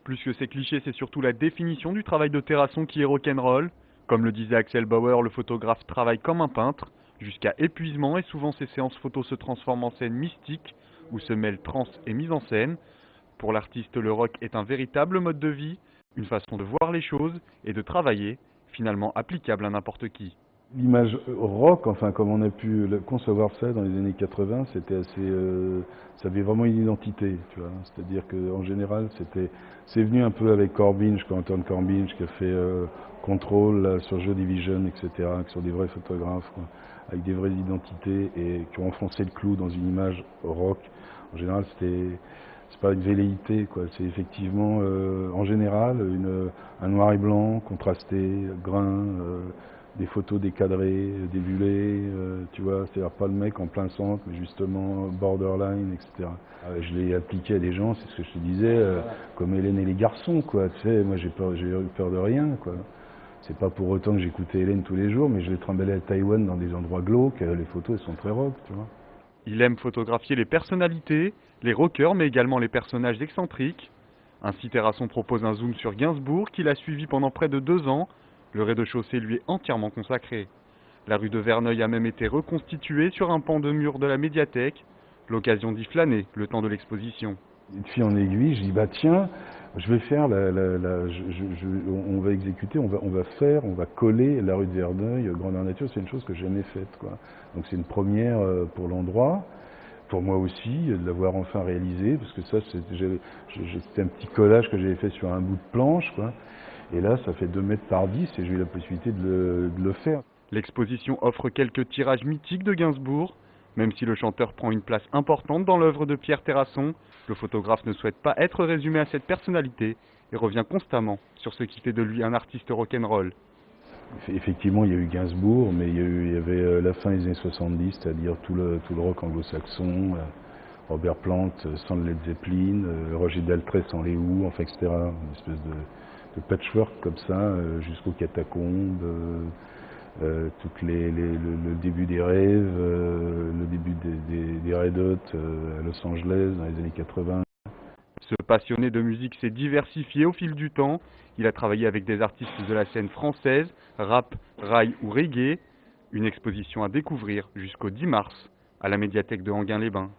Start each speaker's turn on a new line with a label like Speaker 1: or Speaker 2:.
Speaker 1: Plus que ces clichés, c'est surtout la définition du travail de Terrasson qui est rock'n'roll. Comme le disait Axel Bauer, le photographe travaille comme un peintre, jusqu'à épuisement, et souvent ces séances photos se transforment en scènes mystiques, où se mêlent trance et mise en scène. Pour l'artiste, le rock est un véritable mode de vie, une façon de voir les choses et de travailler, finalement applicable à n'importe qui.
Speaker 2: L'image rock, enfin comme on a pu concevoir ça dans les années 80, c'était assez, ça avait vraiment une identité, tu vois. C'est-à-dire qu'en général, c'est venu un peu avec Corbijn, Anton Corbijn, qui a fait Control là, sur Joy Division, etc., qui sont des vrais photographes, quoi, avec des vraies identités et qui ont enfoncé le clou dans une image rock. En général, c'est pas une velléité, quoi. C'est effectivement, en général, un noir et blanc contrasté, grain. Des photos décadrées, débulées, tu vois, c'est-à-dire pas le mec en plein centre, mais justement borderline, etc. Je l'ai appliqué à des gens, c'est ce que je te disais, comme Hélène et les garçons, quoi. Tu sais, moi j'ai eu peur de rien, quoi. C'est pas pour autant que j'écoutais Hélène tous les jours, mais je l'ai trimballée à Taïwan dans des endroits glauques, les photos elles sont très rock, tu vois.
Speaker 1: Il aime photographier les personnalités, les rockers, mais également les personnages excentriques. Ainsi, Terrasson propose un zoom sur Gainsbourg qu'il a suivi pendant près de 2 ans. Le rez-de-chaussée lui est entièrement consacré. La rue de Verneuil a même été reconstituée sur un pan de mur de la médiathèque, l'occasion d'y flâner le temps de l'exposition.
Speaker 2: De fil en aiguille, je dis bah tiens, je vais faire on va exécuter, on va coller la rue de Verneuil, grandeur nature, c'est une chose que j'ai jamais faite, quoi. Donc c'est une première pour l'endroit, pour moi aussi, de l'avoir enfin réalisé, parce que ça c'était un petit collage que j'avais fait sur un bout de planche, quoi. Et là ça fait 2 mètres par 10 et j'ai eu la possibilité de le faire.
Speaker 1: L'exposition offre quelques tirages mythiques de Gainsbourg. Même si le chanteur prend une place importante dans l'œuvre de Pierre Terrasson, le photographe ne souhaite pas être résumé à cette personnalité et revient constamment sur ce qui fait de lui un artiste rock'n'roll.
Speaker 2: Effectivement, il y a eu Gainsbourg, mais il y avait la fin des années 70, c'est-à-dire tout le rock anglo-saxon, Robert Plant sans le Led Zeppelin, Roger Daltrey sans les Who, enfin, etc. Une espèce de patchwork comme ça, jusqu'aux catacombes, le début des rêves, le début des Red Hot à Los Angeles dans les années 80.
Speaker 1: Ce passionné de musique s'est diversifié au fil du temps. Il a travaillé avec des artistes de la scène française, rap, rail ou reggae. Une exposition à découvrir jusqu'au 10 mars à la médiathèque de Enghien-les-Bains.